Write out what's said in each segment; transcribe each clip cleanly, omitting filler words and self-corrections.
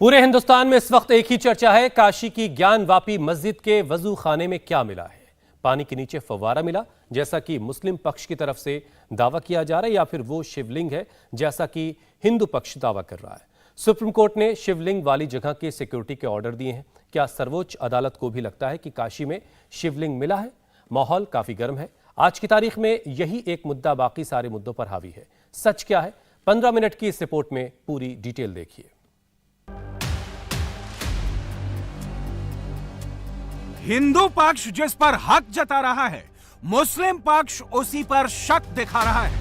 पूरे हिंदुस्तान में इस वक्त एक ही चर्चा है, काशी की ज्ञानवापी मस्जिद के वजू खाने में क्या मिला है। पानी के नीचे फव्वारा मिला जैसा कि मुस्लिम पक्ष की तरफ से दावा किया जा रहा है, या फिर वो शिवलिंग है जैसा कि हिंदू पक्ष दावा कर रहा है। सुप्रीम कोर्ट ने शिवलिंग वाली जगह के सिक्योरिटी के ऑर्डर दिए हैं। क्या सर्वोच्च अदालत को भी लगता है कि काशी में शिवलिंग मिला है? माहौल काफी गर्म है। आज की तारीख में यही एक मुद्दा बाकी सारे मुद्दों पर हावी है। सच क्या है? 15 मिनट की इस रिपोर्ट में पूरी डिटेल देखिए। हिंदू पक्ष जिस पर हक जता रहा है, मुस्लिम पक्ष उसी पर शक दिखा रहा है।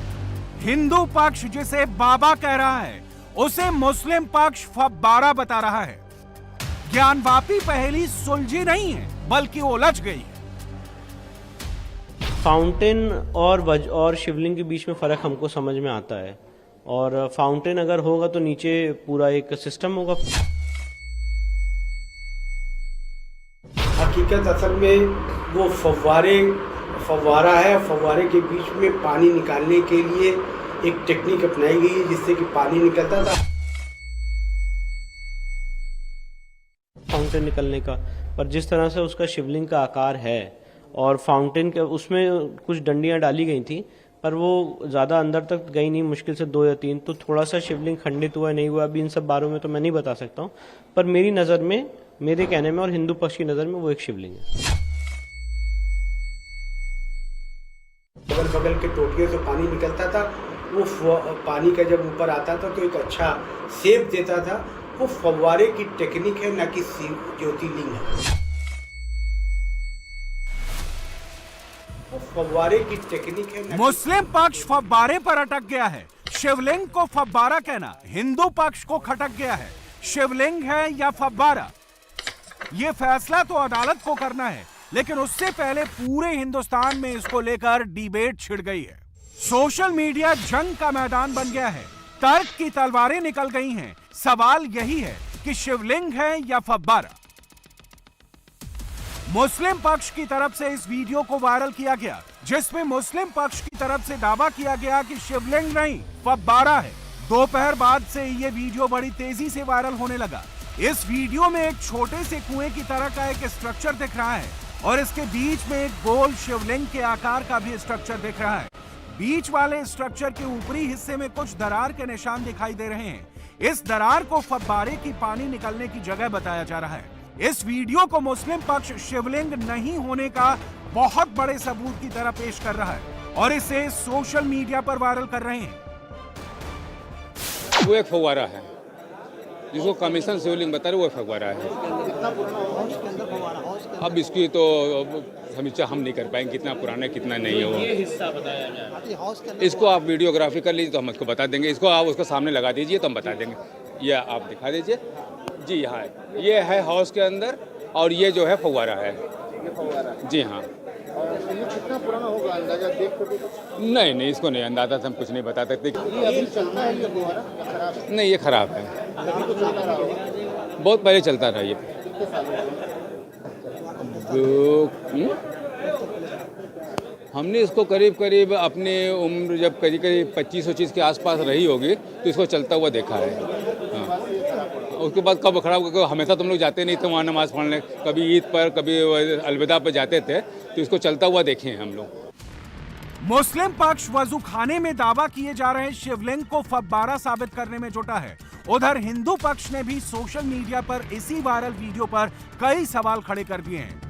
हिंदू पक्ष जिसे बाबा कह रहा है, उसे मुस्लिम पक्ष फव्वारा बता रहा है। ज्ञानवापी पहेली सुलझी नहीं है बल्कि उलझ गई है। फाउंटेन और शिवलिंग के बीच में फर्क हमको समझ में आता है, और फाउंटेन अगर होगा तो नीचे पूरा एक सिस्टम होगा। हकीकत असल में वो फव्वारा है। फव्वारे के बीच में पानी निकालने के लिए एक टेक्निक अपनाई गई है जिससे कि पानी निकलता था। फाउंटेन निकलने का, पर जिस तरह से उसका शिवलिंग का आकार है और फाउंटेन के उसमें कुछ डंडियां डाली गई थी, पर वो ज़्यादा अंदर तक गई नहीं, मुश्किल से 2 या 3, तो थोड़ा सा शिवलिंग खंडित हुआ नहीं हुआ, अभी इन सब बारों में तो मैं नहीं बता सकता हूँ। पर मेरी नज़र में, मेरे कहने में और हिंदू पक्ष की नज़र में वो एक शिवलिंग है। बगल के टोटियों से पानी निकलता था, वो पानी का जब ऊपर आता था तो एक अच्छा शेप देता था। वो फव्वारे की टेक्निक है, न कि ज्योतिर्लिंग है। वो फव्वारे की टेक्निक है। मुस्लिम पक्ष फव्वारे पर अटक गया है। शिवलिंग को फव्वारा कहना हिंदू पक्ष को खटक गया है। शिवलिंग है या फव्वारा, ये फैसला तो अदालत को करना है, लेकिन उससे पहले पूरे हिंदुस्तान में इसको लेकर डिबेट छिड़ गई है। सोशल मीडिया जंग का मैदान बन गया है। तर्क की तलवारें निकल गई हैं। सवाल यही है कि शिवलिंग है या फव्वारा। मुस्लिम पक्ष की तरफ से इस वीडियो को वायरल किया गया, जिसमें मुस्लिम पक्ष की तरफ से दावा किया गया कि शिवलिंग नहीं, फव्वारा है। दोपहर बाद से ये वीडियो बड़ी तेजी से वायरल होने लगा। इस वीडियो में एक छोटे से कुएं की तरह का एक स्ट्रक्चर दिख रहा है और इसके बीच में एक गोल शिवलिंग के आकार का भी स्ट्रक्चर दिख रहा है। बीच वाले स्ट्रक्चर के ऊपरी हिस्से में कुछ दरार के निशान दिखाई दे रहे हैं। इस दरार को फव्वारे की पानी निकलने की जगह बताया जा रहा है। इस वीडियो को मुस्लिम पक्ष शिवलिंग नहीं होने का बहुत बड़े सबूत की तरह पेश कर रहा है और इसे सोशल मीडिया पर वायरल कर रहे हैं। वो एक फव्वारा है, जिसको कमीशन शिवलिंग बता रहे, वो फव्वारा है। अब इसकी तो समीक्षा हम नहीं कर पाएंगे, कितना पुराना है कितना नहीं है वो। ये हिस्सा बताया जाए, इसको आप वीडियोग्राफी कर लीजिए तो हम उसको बता देंगे। इसको आप उसको सामने लगा दीजिए तो हम बता देंगे। ये आप दिखा दीजिए जी। यहाँ है, ये है हाउस के अंदर, और ये जो है फव्वारा है। ये फव्वारा जी हाँ। और ये कितना पुराना होगा अंदाजा देख कर? नहीं, इसको नहीं अंदाजा से हम कुछ नहीं बता सकते। ये अभी चलता है ये फव्वारा या खराब है? नहीं, ये खराब है। अभी तो चलता रहा होगा। बहुत पहले चलता रहा ये। कितने साल हमने इसको करीब अपने उम्र जब करीब 25-25 के आसपास रही होगी तो इसको चलता हुआ देखा है। हाँ। उसके बाद कब खराब, हमेशा तुम लोग जाते नहीं थे वहाँ नमाज पढ़ने, कभी ईद पर कभी अलविदा पर जाते थे, तो इसको चलता हुआ देखे हैं हम लोग। मुस्लिम पक्ष वजू खाने में दावा किए जा रहे शिवलिंग को फव्वारा साबित करने में जुटा है। उधर हिंदू पक्ष ने भी सोशल मीडिया पर इसी वायरल वीडियो पर कई सवाल खड़े कर दिए हैं।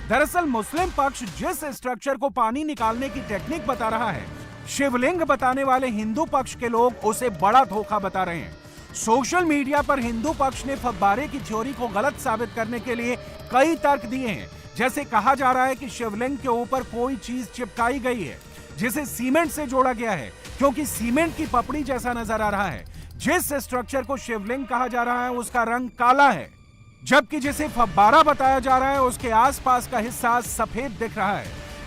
दरअसल मुस्लिम पक्ष जिस स्ट्रक्चर को पानी निकालने की टेक्निक बता रहा है, शिवलिंग बताने वाले हिंदू पक्ष के लोग उसे बड़ा धोखा बता रहे हैं। सोशल मीडिया पर हिंदू पक्ष ने फव्वारे की थ्योरी को गलत साबित करने के लिए कई तर्क दिए हैं। जैसे कहा जा रहा है कि शिवलिंग के ऊपर कोई चीज चिपकाई गई है जिसे सीमेंट से जोड़ा गया है, क्योंकि सीमेंट की पपड़ी जैसा नजर आ रहा है। जिस स्ट्रक्चर को शिवलिंग कहा जा रहा है उसका रंग काला है, जबकि जिसे फव्वारा बताया जा रहा है उसके आसपास का हिस्सा सफेद दिख रहा है,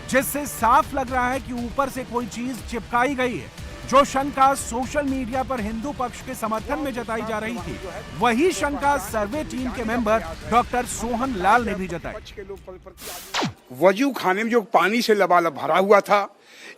जिससे साफ लग रहा है कि ऊपर से कोई चीज चिपकाई गई है। जो शंका सोशल मीडिया पर हिंदू पक्ष के समर्थन में जताई जा रही थी, वही शंका सर्वे टीम के मेंबर डॉक्टर सोहन लाल ने भी जताई। वजू खाने में जो पानी से लबालब भरा हुआ था,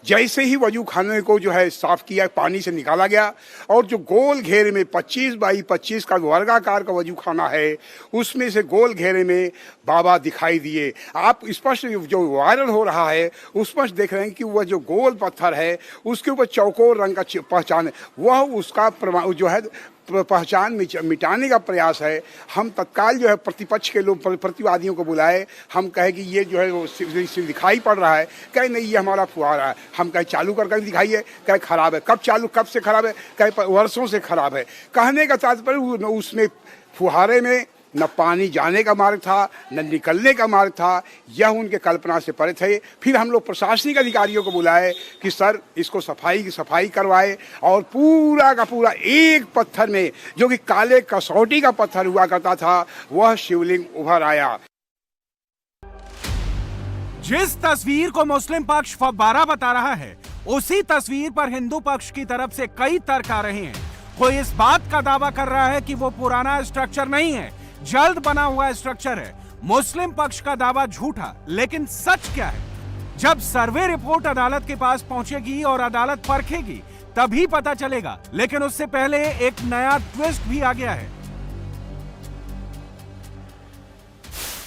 जैसे ही वजू खाने को जो है साफ किया, पानी से निकाला गया और जो गोल घेरे में 25 बाई 25 का वर्गाकार का वजू खाना है, उसमें से गोल घेरे में बाबा दिखाई दिए। आप स्पष्ट जो वायरल हो रहा है उसमें देख रहे हैं कि वह जो गोल पत्थर है उसके ऊपर चौकोर रंग का पहचान है, वह उसका जो है पहचान मिटाने का प्रयास है। हम तत्काल जो है प्रतिपक्ष के लोग प्रतिवादियों को बुलाए, हम कहे कि ये जो है वो दिखाई पड़ रहा है, कहे नहीं ये हमारा फुहारा है। हम कहे चालू करके दिखाइए, कहे खराब है। कब चालू, कब से खराब है? कहे वर्षों से खराब है। कहने का तात्पर्य उसमें फुहारे में न पानी जाने का मार्ग था न निकलने का मार्ग था, यह उनके कल्पना से परे थे। फिर हम लोग प्रशासनिक अधिकारियों को बुलाए कि सर इसको सफाई करवाए और पूरा का पूरा एक पत्थर में जो कि काले कसौटी का पत्थर हुआ करता था वह शिवलिंग उभर आया। जिस तस्वीर को मुस्लिम पक्ष फव्वारा बता रहा है उसी तस्वीर पर हिंदू पक्ष की तरफ से कई तर्क आ रहे हैं। कोई इस बात का दावा कर रहा है कि वो पुराना स्ट्रक्चर नहीं है, जल्द बना हुआ स्ट्रक्चर है। मुस्लिम पक्ष का दावा झूठा, लेकिन सच क्या है? जब सर्वे रिपोर्ट अदालत के पास पहुंचेगी और अदालत परखेगी तभी पता चलेगा। लेकिन उससे पहले एक नया ट्विस्ट भी आ गया है।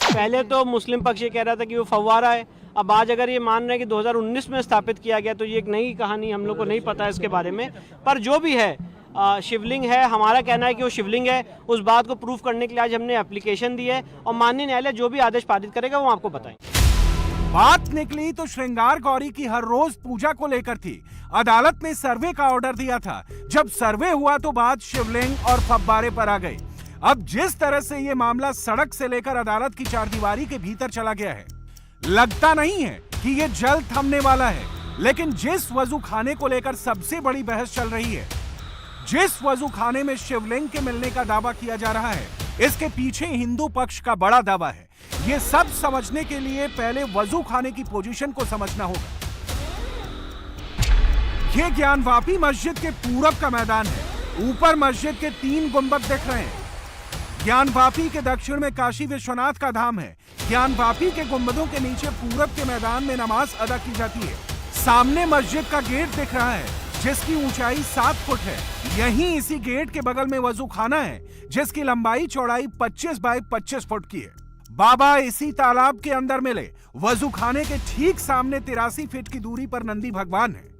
पहले तो मुस्लिम पक्ष ये कह रहा था कि वो फव्वारा है, अब आज अगर ये मान रहे हैं कि 2019 में स्थापित किया गया तो ये एक नई कहानी, हम लोग को नहीं पता है इसके बारे में। पर जो भी है शिवलिंग है, हमारा कहना है कि वो शिवलिंग है। उस बात को प्रूफ करने के लिए आज हमने एप्लीकेशन दी है और माननीय न्यायालय जो भी आदेश पारित करेगा वो आपको बताएंगे। बात निकली तो श्रृंगार गौरी की हर रोज पूजा को लेकर थी। अदालत ने सर्वे का ऑर्डर दिया था। जब सर्वे हुआ तो बात शिवलिंग और फव्वारे पर आ गई। अब जिस तरह से ये मामला सड़क से लेकर अदालत की चारदीवारी के भीतर चला गया है, लगता नहीं है कि ये जल्द थमने वाला है। लेकिन जिस वजू खाने को लेकर सबसे बड़ी बहस चल रही है, जिस वजू खाने में शिवलिंग के मिलने का दावा किया जा रहा है, इसके पीछे हिंदू पक्ष का बड़ा दावा है। ये सब समझने के लिए पहले वजू खाने की पोजीशन को समझना होगा। ये ज्ञानवापी मस्जिद के पूरब का मैदान है। ऊपर मस्जिद के 3 गुंबद दिख रहे हैं। ज्ञानवापी के दक्षिण में काशी विश्वनाथ का धाम है। ज्ञानवापी के गुंबदों के नीचे पूरब के मैदान में नमाज अदा की जाती है। सामने मस्जिद का गेट दिख रहा है जिसकी ऊंचाई 7 फुट है। यहीं इसी गेट के बगल में वजू खाना है जिसकी लंबाई चौड़ाई 25 बाई 25 फुट की है। बाबा इसी तालाब के अंदर मिले। वजू खाने के ठीक सामने 83 फीट की दूरी पर नंदी भगवान है।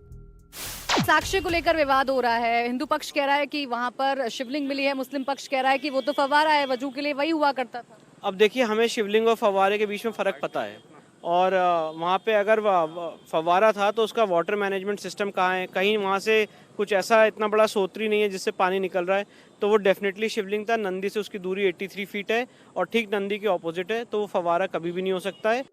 साक्ष्य को लेकर विवाद हो रहा है। हिंदू पक्ष कह रहा है कि वहां पर शिवलिंग मिली है, मुस्लिम पक्ष कह रहा है कि वो तो फव्वारा है, वजू के लिए वही हुआ करता था। अब देखिए, हमें शिवलिंग और फव्वारे के बीच में फ़र्क पता है और वहाँ पे अगर फव्वारा था तो उसका वाटर मैनेजमेंट सिस्टम कहाँ है? कहीं वहाँ से कुछ ऐसा इतना बड़ा सोतरी नहीं है जिससे पानी निकल रहा है, तो वो डेफिनेटली शिवलिंग था। नंदी से उसकी दूरी 83 फीट है और ठीक नंदी के ऑपोजिट है, तो वो फव्वारा कभी भी नहीं हो सकता है।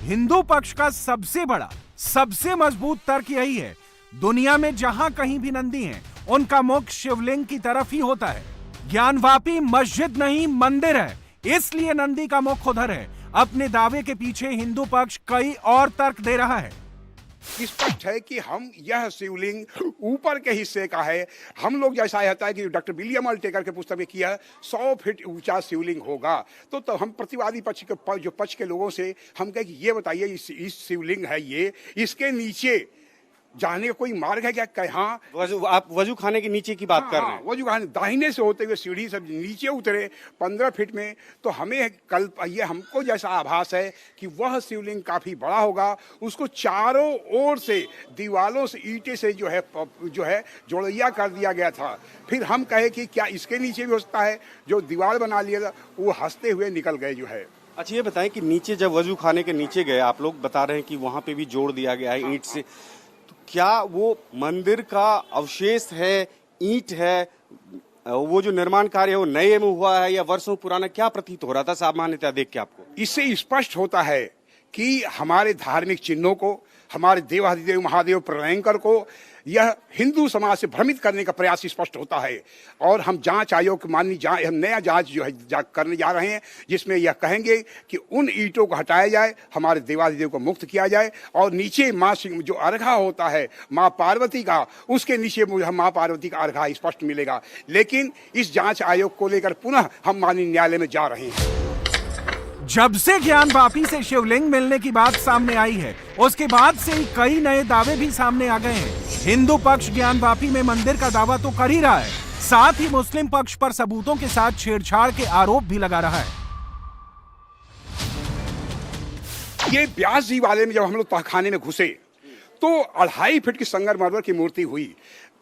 हिंदू पक्ष का सबसे बड़ा, सबसे मजबूत तर्क यही है, दुनिया में जहां कहीं भी नंदी हैं, उनका मुख शिवलिंग की तरफ ही होता है। ज्ञानवापी मस्जिद नहीं मंदिर है, इसलिए नंदी का मुख उधर है। अपने दावे के पीछे हिंदू पक्ष कई और तर्क दे रहा है। स्पष्ट है कि हम यह शिवलिंग ऊपर के हिस्से का है। हम लोग जैसा होता है कि डॉक्टर विलियम अल्टेकर के पुस्तक में किया 100 फीट ऊंचा शिवलिंग होगा, तो हम प्रतिवादी पक्ष के जो पक्ष के लोगों से हम कहे कि ये बताइए इस शिवलिंग है ये, इसके नीचे जाने का कोई मार्ग है क्या? कहे हाँ। आप वजू खाने के नीचे की बात कर रहे हैं? वजू खाने दाहिने से होते हुए सीढ़ी से नीचे उतरे 15 फीट में, तो हमें कल ये हमको जैसा आभास है कि वह शिवलिंग काफी बड़ा होगा। उसको चारों ओर से दीवालों से ईंटे से जो है जोड़ैया कर दिया गया था। फिर हम कहे कि क्या इसके नीचे भी हो सकता है? जो दीवार बना लिया था वो हंसते हुए निकल गए जो है। अच्छा, ये बताएं कि नीचे जब वजू खाने के नीचे गए, आप लोग बता रहे हैं कि वहाँ पे भी जोड़ दिया गया है ईंट से, क्या वो मंदिर का अवशेष है, ईंट है? वो जो निर्माण कार्य है वो नए में हुआ है या वर्षों पुराना? क्या प्रतीत हो रहा था सामान्यतः देख के आपको? इससे स्पष्ट होता है कि हमारे धार्मिक चिन्हों को, हमारे देवाधिदेव महादेव प्रलयंकर को यह हिंदू समाज से भ्रमित करने का प्रयास स्पष्ट होता है। और हम जांच आयोग माननीय हम नया जांच जो है करने जा रहे हैं, जिसमें यह कहेंगे कि उन ईंटों को हटाया जाए, हमारे देवाधिदेव को मुक्त किया जाए और नीचे माँ जो अर्घा होता है माँ पार्वती का, उसके नीचे माँ पार्वती का अर्घा स्पष्ट मिलेगा। लेकिन इस जांच आयोग को लेकर पुनः हम माननीय न्यायालय में जा रहे हैं। जब से ज्ञान वापी से शिवलिंग मिलने की बात सामने आई है, उसके बाद से ही कई नए दावे भी सामने आ गए हैं। हिंदू पक्ष ज्ञान वापी में मंदिर का दावा तो कर ही रहा है, साथ ही मुस्लिम पक्ष पर सबूतों के साथ छेड़छाड़ के आरोप भी लगा रहा है। ये ब्यास जी वाले में जब हम लोग तहखाने में घुसे तो 2.5 फीट की संगमरमर की मूर्ति हुई,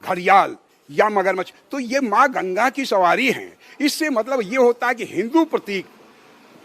घड़ियाल या मगरमच्छ, तो ये माँ गंगा की सवारी है। इससे मतलब ये होता है कि हिंदू प्रतीक,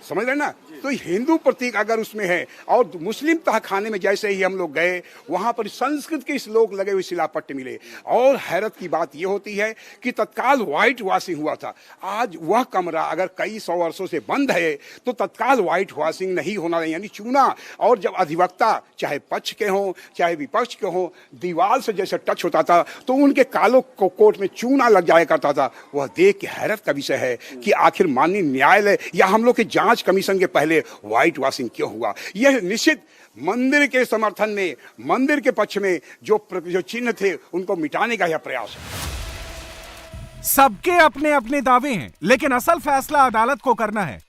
समझ रहे ना, तो हिंदू प्रतीक अगर उसमें है। और मुस्लिम तहखाने में जैसे ही हम लोग गए, वहां पर संस्कृत के श्लोक लगे हुए शिलापट्ट मिले। और हैरत की बात यह होती है कि तत्काल व्हाइट वॉशिंग हुआ था। आज वह कमरा अगर कई 100 वर्षों से बंद है तो तत्काल व्हाइट वॉशिंग नहीं होना, यानी चूना। और जब अधिवक्ता चाहे पक्ष के हों चाहे विपक्ष के हों, दीवार से जैसे टच होता था तो उनके कालों को कोट में चूना लग जाया करता था। वह देख के हैरत का विषय है कि आखिर माननीय न्यायालय या हम लोग के जांच कमीशन के पहले व्हाइट वॉशिंग क्यों हुआ। यह निश्चित मंदिर के समर्थन में, मंदिर के पक्ष में जो चिन्ह थे उनको मिटाने का यह प्रयास है। सबके अपने अपने दावे हैं, लेकिन असल फैसला अदालत को करना है।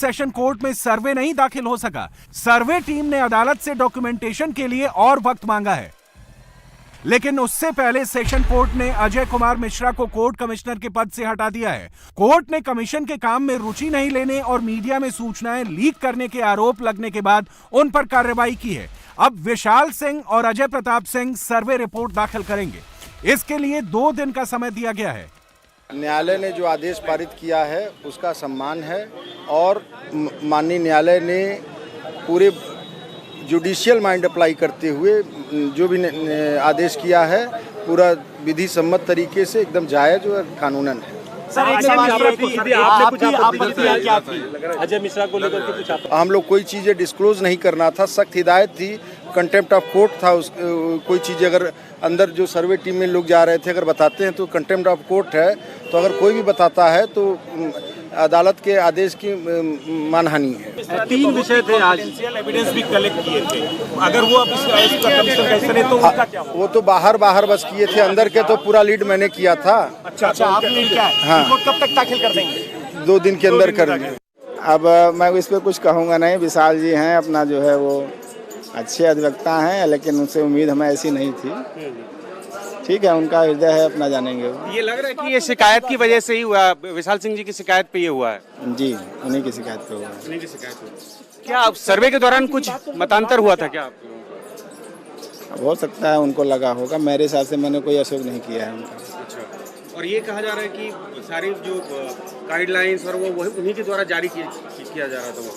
सेशन कोर्ट में सर्वे नहीं दाखिल हो सका। सर्वे टीम ने अदालत से डॉक्यूमेंटेशन के लिए और वक्त मांगा है, लेकिन उससे पहले सेशन कोर्ट ने अजय कुमार मिश्रा को कोर्ट कमिश्नर के पद से हटा दिया है। कोर्ट ने कमीशन के काम में रुचि नहीं लेने और मीडिया में सूचनाएं लीक करने के आरोप लगने के बाद उन पर कार्रवाई की है। अब विशाल सिंह और अजय प्रताप सिंह सर्वे रिपोर्ट दाखिल करेंगे। इसके लिए 2 दिन का समय दिया गया है। न्यायालय ने जो आदेश पारित किया है उसका सम्मान है और माननीय न्यायालय ने पूरे जुडिशियल माइंड अप्लाई करते हुए जो भी आदेश किया है पूरा विधि सम्मत तरीके से एकदम जायज और कानूनन है। अजय मिश्रा को लेकर के कुछ हम लोग कोई चीज़ें डिस्क्लोज नहीं करना था, सख्त हिदायत थी, कंटेम्प्ट ऑफ कोर्ट था। कोई चीज़ अगर अंदर जो सर्वे टीम में लोग जा रहे थे अगर बताते हैं तो कंटेम्प्ट ऑफ कोर्ट है। तो अगर कोई भी बताता है तो अदालत के आदेश की मानहानि है। 3 विषय थे, आज एविडेंस भी कलेक्ट किए थे। अगर वो अब इसका कमीशन कैसे नहीं तो उनका क्या होगा? वो तो बाहर बस किए थे, अंदर के तो पूरा लीड मैंने किया था। अच्छा, आप लीड क्या है? हाँ, रिपोर्ट कब तक दाखिल कर देंगे? 2 दिन के अंदर करेंगे। अब मैं इस पर कुछ कहूँगा नहीं। विशाल जी हैं, अपना जो है वो अच्छे अधिवक्ता हैं, लेकिन उनसे उम्मीद हमें ऐसी नहीं थी। ठीक है, उनका हृदय है, अपना जानेंगे। ये लग रहा है कि ये शिकायत की वजह से ही हुआ, विशाल सिंह जी की शिकायत पे ये हुआ है। जी, उन्हीं की शिकायत पे हुआ है। उन्हीं की शिकायत हुई। क्या सर्वे के दौरान कुछ मतांतर हुआ था क्या? अब हो सकता है उनको लगा होगा, मेरे हिसाब से मैंने कोई अशोक नहीं किया है उनका। अच्छा, और ये कहा जा रहा है कि सारी जो गाइडलाइंस और वो उन्हीं के द्वारा जारी किया जा रहा था वहाँ।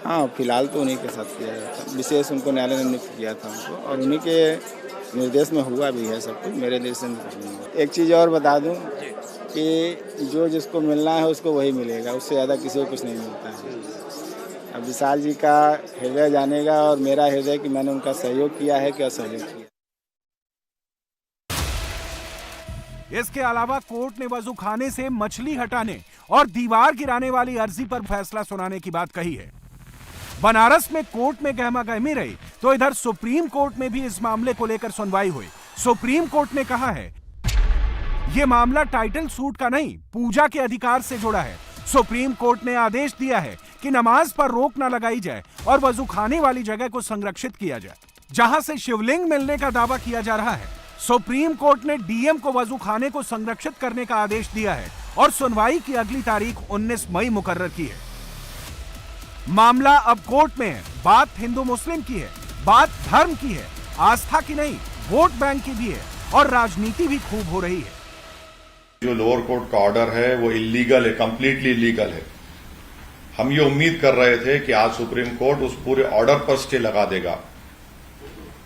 हाँ, फिलहाल तो उन्हीं के साथ किया गया था। विशेष उनको न्यायालय ने नियुक्त किया था उनको, और उन्हीं के निर्देश में हुआ भी है सब कुछ। मेरे निर्देश में कुछ नहीं हुआ। एक चीज़ और बता दूं कि जो जिसको मिलना है उसको वही मिलेगा, उससे ज़्यादा किसी को कुछ नहीं मिलता है। अब विशाल जी का हृदय जानेगा और मेरा हृदय कि मैंने उनका सहयोग किया है कि असहयोग किया। इसके अलावा कोर्ट ने वजूखाने से मछली हटाने और दीवार गिराने वाली अर्जी पर फैसला सुनाने की बात कही है। बनारस में कोर्ट में गहमागहमी रही तो इधर सुप्रीम कोर्ट में भी इस मामले को लेकर सुनवाई हुई। सुप्रीम कोर्ट ने कहा है यह मामला टाइटल सूट का नहीं, पूजा के अधिकार से जुड़ा है। सुप्रीम कोर्ट ने आदेश दिया है कि नमाज पर रोक न लगाई जाए और वजूखाने वाली जगह को संरक्षित किया जाए, जहां से शिवलिंग मिलने का दावा किया जा रहा है। सुप्रीम कोर्ट ने डीएम को वजूखाने को संरक्षित करने का आदेश दिया है और सुनवाई की अगली तारीख 19 मई मुकर्रर की है। मामला अब कोर्ट में है। बात हिंदू मुस्लिम की है, बात धर्म की है, आस्था की नहीं, वोट बैंक की भी है और राजनीति भी खूब हो रही है। जो लोअर कोर्ट का ऑर्डर है वो इलीगल है, कंप्लीटली इलीगल है। हम ये उम्मीद कर रहे थे कि आज सुप्रीम कोर्ट उस पूरे ऑर्डर पर स्टे लगा देगा,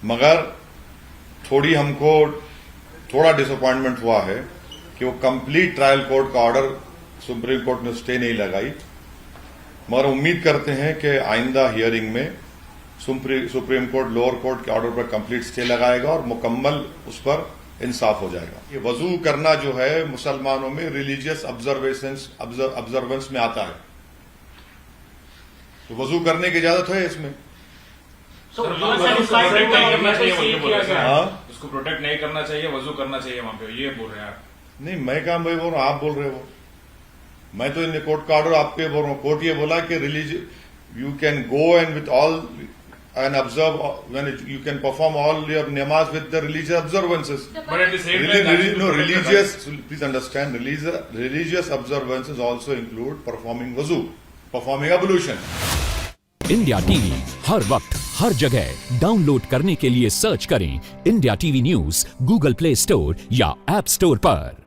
मगर हमको थोड़ा डिसअपॉइंटमेंट हुआ है कि वो कंप्लीट ट्रायल कोर्ट का ऑर्डर सुप्रीम कोर्ट ने स्टे नहीं लगाई। मगर उम्मीद करते हैं कि आइंदा हियरिंग में सुप्रीम कोर्ट लोअर कोर्ट के ऑर्डर पर कंप्लीट स्टे लगाएगा और मुकम्मल उस पर इंसाफ हो जाएगा। ये वजू करना जो है मुसलमानों में रिलीजियस ऑब्जर्वेंस में आता है, तो वजू करने की इजाजत है इसमें। उसको प्रोटेक्ट नहीं करना चाहिए, वजू करना चाहिए वहां पे, ये बोल रहे हैं आप? नहीं, मैं कहां बोल रहा हूं, आप बोल रहे हो। मैं तो इन कोर्ट का ऑर्डर आपके बोल रहा हूं। कोर्ट ये बोला कि you can go and with all and observe when you can perform all your namaz with the religious observances. But at the same time, religious. Please understand, religious observances also include performing wuzu, performing ablution. India TV हर वक्त हर जगह download करने के लिए search करें India TV news Google play store या app store पर।